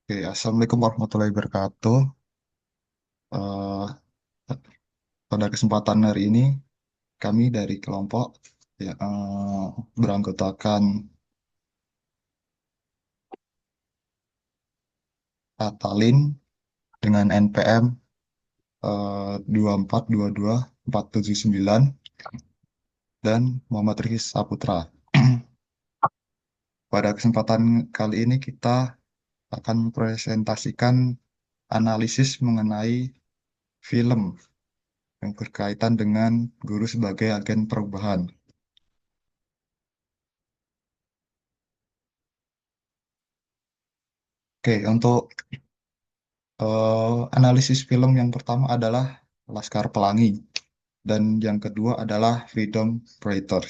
Oke, Assalamualaikum warahmatullahi wabarakatuh. Eh, Pada kesempatan hari ini, kami dari kelompok ya, beranggotakan Atalin dengan NPM 2422479 dan Muhammad Rizky Saputra. Pada kesempatan kali ini kita akan mempresentasikan analisis mengenai film yang berkaitan dengan guru sebagai agen perubahan. Oke, untuk analisis film yang pertama adalah Laskar Pelangi dan yang kedua adalah Freedom Fighter.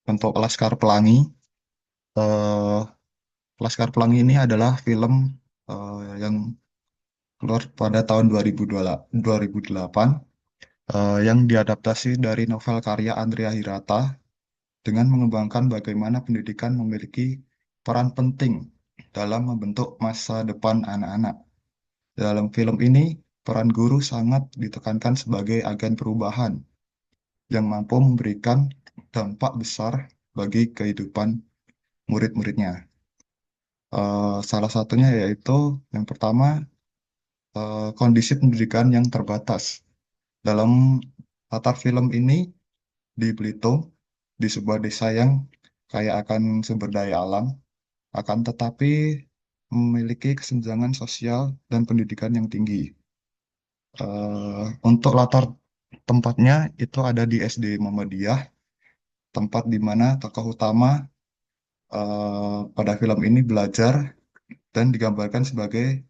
Untuk eh, Laskar Pelangi ini adalah film yang keluar pada tahun 2008 yang diadaptasi dari novel karya Andrea Hirata dengan mengembangkan bagaimana pendidikan memiliki peran penting dalam membentuk masa depan anak-anak. Dalam film ini, peran guru sangat ditekankan sebagai agen perubahan yang mampu memberikan dampak besar bagi kehidupan murid-muridnya. Salah satunya yaitu yang pertama, kondisi pendidikan yang terbatas. Dalam latar film ini di Belitung, di sebuah desa yang kaya akan sumber daya alam, akan tetapi memiliki kesenjangan sosial dan pendidikan yang tinggi. Untuk latar tempatnya itu ada di SD Muhammadiyah, tempat di mana tokoh utama pada film ini belajar dan digambarkan sebagai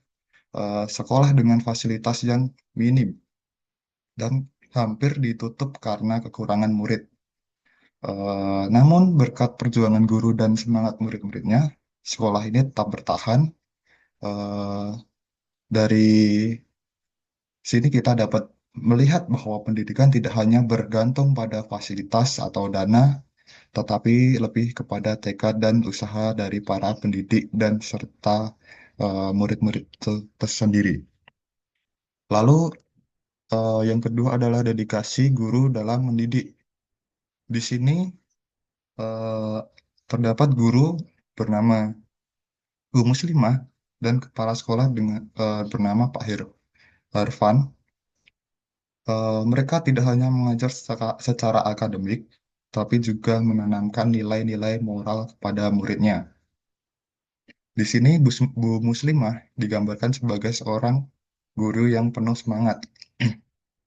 sekolah dengan fasilitas yang minim dan hampir ditutup karena kekurangan murid. Namun berkat perjuangan guru dan semangat murid-muridnya, sekolah ini tetap bertahan. Eh, dari sini kita dapat melihat bahwa pendidikan tidak hanya bergantung pada fasilitas atau dana, tetapi lebih kepada tekad dan usaha dari para pendidik dan serta murid-murid tersendiri. Lalu yang kedua adalah dedikasi guru dalam mendidik. Di sini eh, terdapat guru bernama Bu Muslimah dan kepala sekolah dengan bernama Pak Harfan. Mereka tidak hanya mengajar secara akademik, tapi juga menanamkan nilai-nilai moral kepada muridnya. Di sini Bu Muslimah digambarkan sebagai seorang guru yang penuh semangat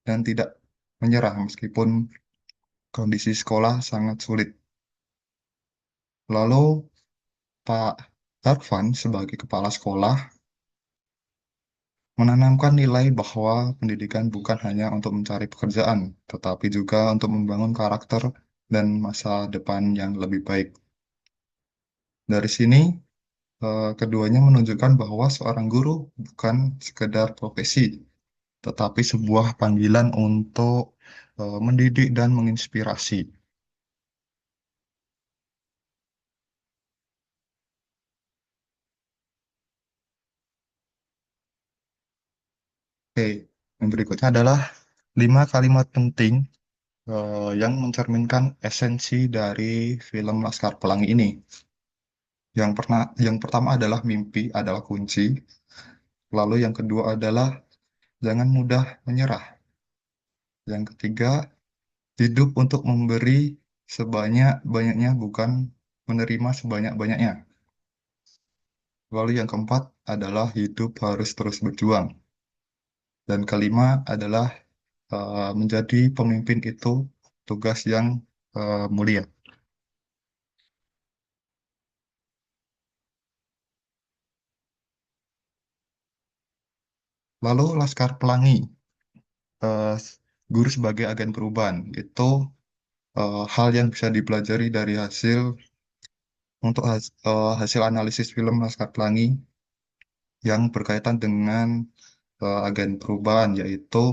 dan tidak menyerah meskipun kondisi sekolah sangat sulit. Lalu Pak Harfan sebagai kepala sekolah menanamkan nilai bahwa pendidikan bukan hanya untuk mencari pekerjaan, tetapi juga untuk membangun karakter dan masa depan yang lebih baik. Dari sini, keduanya menunjukkan bahwa seorang guru bukan sekedar profesi, tetapi sebuah panggilan untuk mendidik dan menginspirasi. Oke, yang berikutnya adalah 5 kalimat penting yang mencerminkan esensi dari film Laskar Pelangi ini. Yang pertama adalah mimpi adalah kunci. Lalu yang kedua adalah jangan mudah menyerah. Yang ketiga, hidup untuk memberi sebanyak-banyaknya bukan menerima sebanyak-banyaknya. Lalu yang keempat adalah hidup harus terus berjuang. Dan kelima adalah menjadi pemimpin itu tugas yang mulia. Lalu Laskar Pelangi, eh, guru sebagai agen perubahan, itu hal yang bisa dipelajari dari hasil analisis film Laskar Pelangi yang berkaitan dengan agen perubahan, yaitu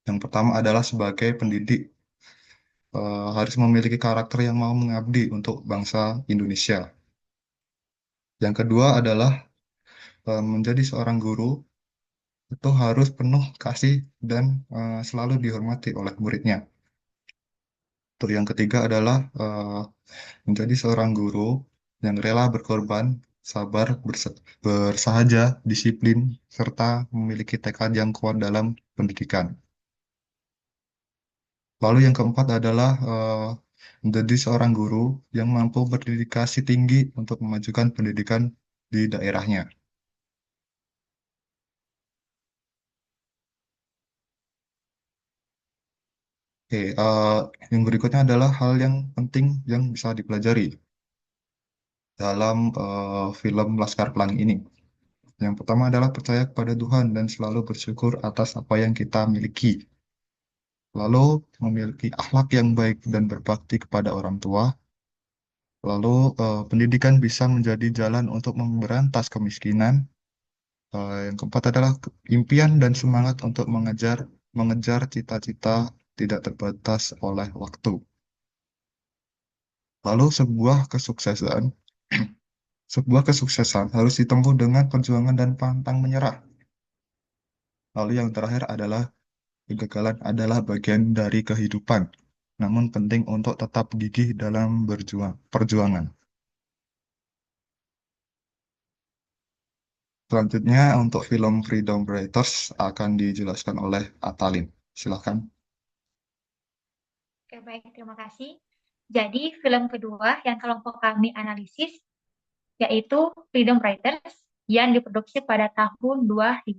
yang pertama adalah sebagai pendidik. harus memiliki karakter yang mau mengabdi untuk bangsa Indonesia. Yang kedua adalah menjadi seorang guru itu harus penuh kasih dan selalu dihormati oleh muridnya. Terus yang ketiga adalah menjadi seorang guru yang rela berkorban, sabar, bersahaja, disiplin, serta memiliki tekad yang kuat dalam pendidikan. Lalu yang keempat adalah menjadi seorang guru yang mampu berdedikasi tinggi untuk memajukan pendidikan di daerahnya. Oke, yang berikutnya adalah hal yang penting yang bisa dipelajari dalam film Laskar Pelangi ini. Yang pertama adalah percaya kepada Tuhan dan selalu bersyukur atas apa yang kita miliki. Lalu memiliki akhlak yang baik dan berbakti kepada orang tua. Lalu pendidikan bisa menjadi jalan untuk memberantas kemiskinan. Yang keempat adalah impian dan semangat untuk mengejar cita-cita tidak terbatas oleh waktu. Lalu sebuah kesuksesan harus ditempuh dengan perjuangan dan pantang menyerah. Lalu yang terakhir adalah kegagalan adalah bagian dari kehidupan, namun penting untuk tetap gigih dalam perjuangan. Selanjutnya untuk film Freedom Writers akan dijelaskan oleh Atalin. Silakan. Oke, baik, terima kasih. Jadi, film kedua yang kelompok kami analisis yaitu Freedom Writers yang diproduksi pada tahun 2007.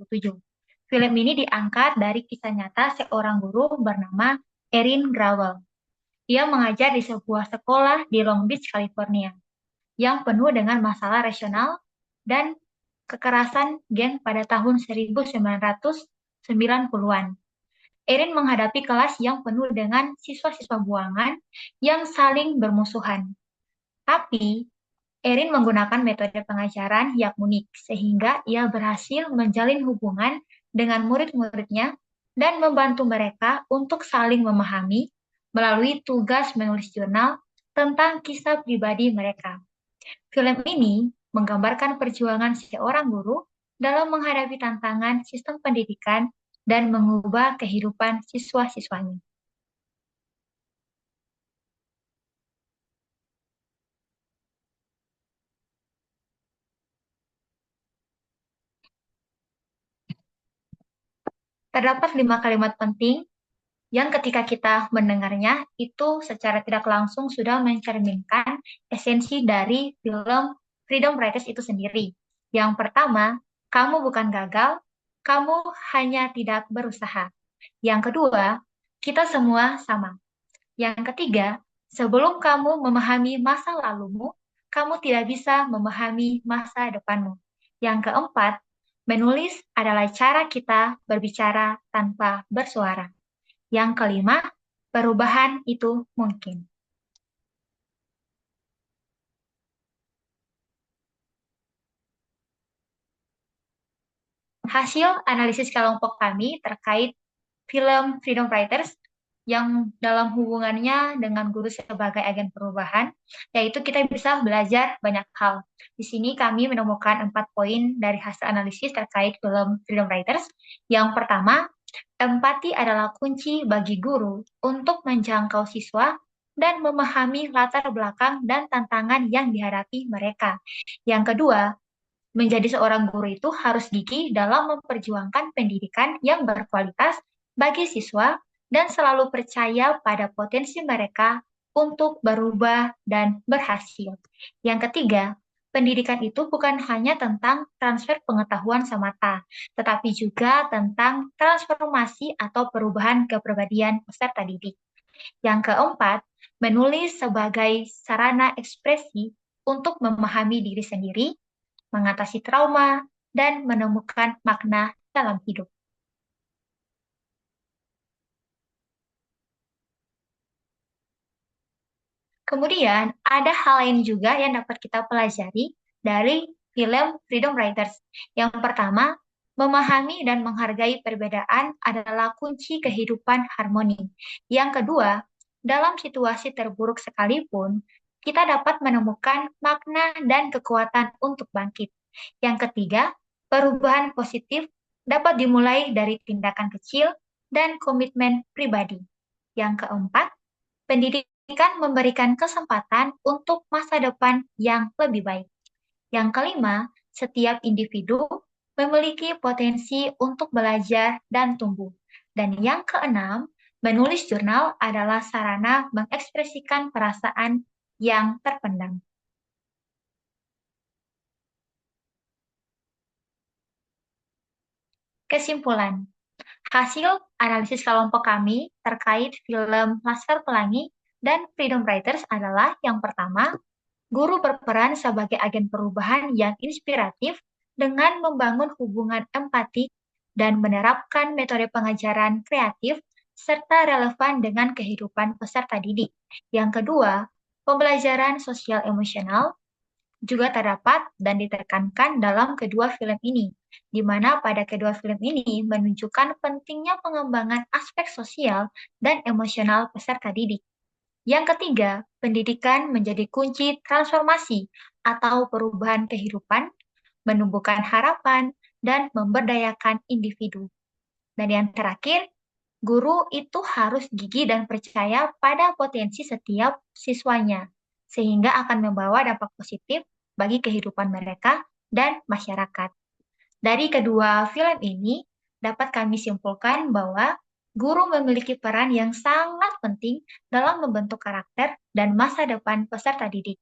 Film ini diangkat dari kisah nyata seorang guru bernama Erin Growell. Ia mengajar di sebuah sekolah di Long Beach, California, yang penuh dengan masalah rasional dan kekerasan geng pada tahun 1990-an. Erin menghadapi kelas yang penuh dengan siswa-siswa buangan yang saling bermusuhan. Tapi, Erin menggunakan metode pengajaran yang unik, sehingga ia berhasil menjalin hubungan dengan murid-muridnya dan membantu mereka untuk saling memahami melalui tugas menulis jurnal tentang kisah pribadi mereka. Film ini menggambarkan perjuangan seorang guru dalam menghadapi tantangan sistem pendidikan dan mengubah kehidupan siswa-siswanya. Terdapat 5 kalimat penting yang ketika kita mendengarnya itu secara tidak langsung sudah mencerminkan esensi dari film Freedom Writers itu sendiri. Yang pertama, kamu bukan gagal, kamu hanya tidak berusaha. Yang kedua, kita semua sama. Yang ketiga, sebelum kamu memahami masa lalumu, kamu tidak bisa memahami masa depanmu. Yang keempat, menulis adalah cara kita berbicara tanpa bersuara. Yang kelima, perubahan itu mungkin. Hasil analisis kelompok kami terkait film Freedom Writers yang dalam hubungannya dengan guru sebagai agen perubahan, yaitu kita bisa belajar banyak hal. Di sini kami menemukan 4 poin dari hasil analisis terkait film Freedom Writers. Yang pertama, empati adalah kunci bagi guru untuk menjangkau siswa dan memahami latar belakang dan tantangan yang dihadapi mereka. Yang kedua, menjadi seorang guru itu harus gigih dalam memperjuangkan pendidikan yang berkualitas bagi siswa dan selalu percaya pada potensi mereka untuk berubah dan berhasil. Yang ketiga, pendidikan itu bukan hanya tentang transfer pengetahuan semata, tetapi juga tentang transformasi atau perubahan kepribadian peserta didik. Yang keempat, menulis sebagai sarana ekspresi untuk memahami diri sendiri, mengatasi trauma, dan menemukan makna dalam hidup. Kemudian, ada hal lain juga yang dapat kita pelajari dari film Freedom Writers. Yang pertama, memahami dan menghargai perbedaan adalah kunci kehidupan harmoni. Yang kedua, dalam situasi terburuk sekalipun, kita dapat menemukan makna dan kekuatan untuk bangkit. Yang ketiga, perubahan positif dapat dimulai dari tindakan kecil dan komitmen pribadi. Yang keempat, pendidikan memberikan kesempatan untuk masa depan yang lebih baik. Yang kelima, setiap individu memiliki potensi untuk belajar dan tumbuh. Dan yang keenam, menulis jurnal adalah sarana mengekspresikan perasaan yang terpendam. Kesimpulan, hasil analisis kelompok kami terkait film Laskar Pelangi dan Freedom Writers adalah yang pertama, guru berperan sebagai agen perubahan yang inspiratif dengan membangun hubungan empati dan menerapkan metode pengajaran kreatif serta relevan dengan kehidupan peserta didik. Yang kedua, pembelajaran sosial emosional juga terdapat dan ditekankan dalam kedua film ini, di mana pada kedua film ini menunjukkan pentingnya pengembangan aspek sosial dan emosional peserta didik. Yang ketiga, pendidikan menjadi kunci transformasi atau perubahan kehidupan, menumbuhkan harapan, dan memberdayakan individu. Dan yang terakhir, guru itu harus gigih dan percaya pada potensi setiap siswanya, sehingga akan membawa dampak positif bagi kehidupan mereka dan masyarakat. Dari kedua film ini, dapat kami simpulkan bahwa guru memiliki peran yang sangat penting dalam membentuk karakter dan masa depan peserta didik.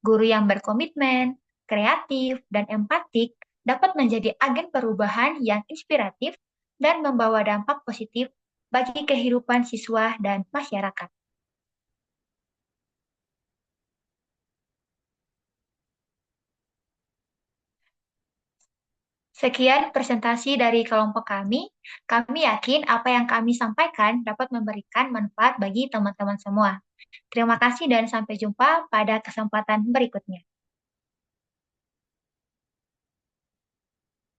Guru yang berkomitmen, kreatif, dan empatik dapat menjadi agen perubahan yang inspiratif dan membawa dampak positif bagi kehidupan siswa dan masyarakat. Sekian presentasi dari kelompok kami. Kami yakin apa yang kami sampaikan dapat memberikan manfaat bagi teman-teman semua. Terima kasih dan sampai jumpa pada kesempatan berikutnya.